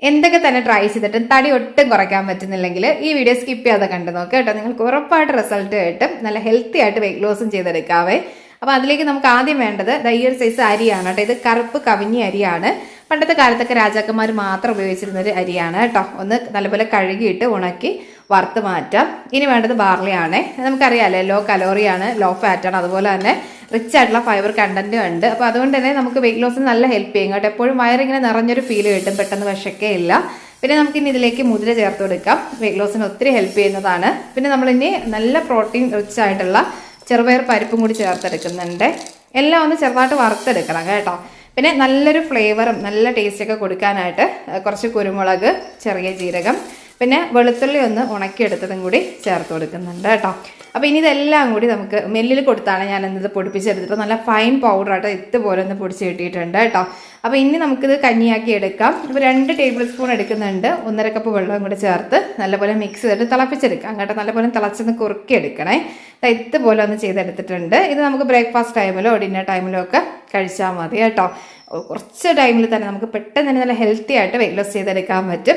എന്തൊക്കെ തന്നെ ട്രൈ ചെയ്തിട്ടും തടി ഒട്ടും കുറയ്ക്കാൻ പറ്റുന്നില്ലെങ്കിൽ ഈ വീഡിയോ സ്കിപ്പ് ചെയ്യാതെ കണ്ടു നോക്കുക കേട്ടോ. നിങ്ങൾക്ക് ഉറപ്പായിട്ട് റിസൾട്ട് കിട്ടും. നല്ല ഹെൽത്തി ആയിട്ട് വെയിറ്റ് ലോസും ചെയ്തെടുക്കാവേ. അപ്പോൾ അതിലേക്ക് നമുക്ക് ആദ്യം വേണ്ടത് ഈ ഒരു സൈസ് അരിയാണ് കേട്ടോ. ഇത് കറുപ്പ് കവിഞ്ഞി അരിയാണ്. പണ്ടത്തെ കാലത്തൊക്കെ രാജാക്കന്മാർ മാത്രം ഉപയോഗിച്ചിരുന്ന ഒരു അരിയാണ് കേട്ടോ. ഒന്ന് നല്ലപോലെ കഴുകിയിട്ട് ഉണക്കി വറുത്ത് മാറ്റാം. ഇനി വേണ്ടത് ബാർലിയാണ്. നമുക്കറിയാമല്ലേ, ലോ കലോറിയാണ്, ലോ ഫാറ്റാണ്, അതുപോലെ തന്നെ റിച്ച് ആയിട്ടുള്ള ഫൈബർ കണ്ടന്റും ഉണ്ട്. അപ്പോൾ അതുകൊണ്ട് തന്നെ നമുക്ക് വെയിറ്റ് ലോസിന് നല്ല ഹെൽപ്പ് ചെയ്യും കേട്ടോ. എപ്പോഴും വയറിങ്ങനെ നിറഞ്ഞൊരു ഫീൽ കിട്ടും, പെട്ടെന്ന് വിശക്കേ ഇല്ല. പിന്നെ നമുക്കിനി ഇതിലേക്ക് മുതിര ചേർത്ത് കൊടുക്കാം. വെയിറ്റ് ലോസിന് ഒത്തിരി ഹെൽപ്പ് ചെയ്യുന്നതാണ്. പിന്നെ നമ്മളിനി നല്ല പ്രോട്ടീൻ റിച്ച് ആയിട്ടുള്ള ചെറുപയർ പരിപ്പും കൂടി ചേർത്തെടുക്കുന്നുണ്ട്. എല്ലാം ഒന്ന് ചെറുതായിട്ട് വറുത്തെടുക്കണം കേട്ടോ. പിന്നെ നല്ലൊരു ഫ്ലേവറും നല്ല ടേസ്റ്റൊക്കെ കൊടുക്കാനായിട്ട് കുറച്ച് കുരുമുളക്, ചെറിയ ജീരകം, പിന്നെ വെളുത്തുള്ളി ഒന്ന് ഉണക്കിയെടുത്തതും കൂടി ചേർത്ത് കൊടുക്കുന്നുണ്ട് കേട്ടോ. അപ്പോൾ ഇനി ഇതെല്ലാം കൂടി നമുക്ക് മില്ലിൽ കൊടുത്താണ് ഞാൻ ഇത് പൊടിപ്പിച്ചെടുത്തിട്ട് നല്ല ഫൈൻ പൗഡറായിട്ട് ഇതുപോലെ ഒന്ന് പൊടിച്ച് കിട്ടിയിട്ടുണ്ട് കേട്ടോ. അപ്പോൾ ഇനി നമുക്കിത് കഞ്ഞിയാക്കി എടുക്കാം. ഇപ്പോൾ 2 ടേബിൾ സ്പൂൺ എടുക്കുന്നുണ്ട്. 1.5 കപ്പ് വെള്ളം കൂടി ചേർത്ത് നല്ലപോലെ മിക്സ് ചെയ്തിട്ട് തിളപ്പിച്ചെടുക്കാം കേട്ടോ. നല്ലപോലെ തിളച്ചൊന്ന് കുറുക്കിയെടുക്കണേ. ഇതുപോലെ ഒന്ന് ചെയ്തെടുത്തിട്ടുണ്ട്. ഇത് നമുക്ക് ബ്രേക്ക്ഫാസ്റ്റ് ടൈമിലോ ഡിന്നർ ടൈമിലോ ഒക്കെ കഴിച്ചാൽ മതി കേട്ടോ. കുറച്ച് ടൈമിൽ തന്നെ നമുക്ക് പെട്ടെന്ന് തന്നെ നല്ല ഹെൽത്തി ആയിട്ട് വെയിറ്റ് ലോസ് ചെയ്തെടുക്കാൻ പറ്റും.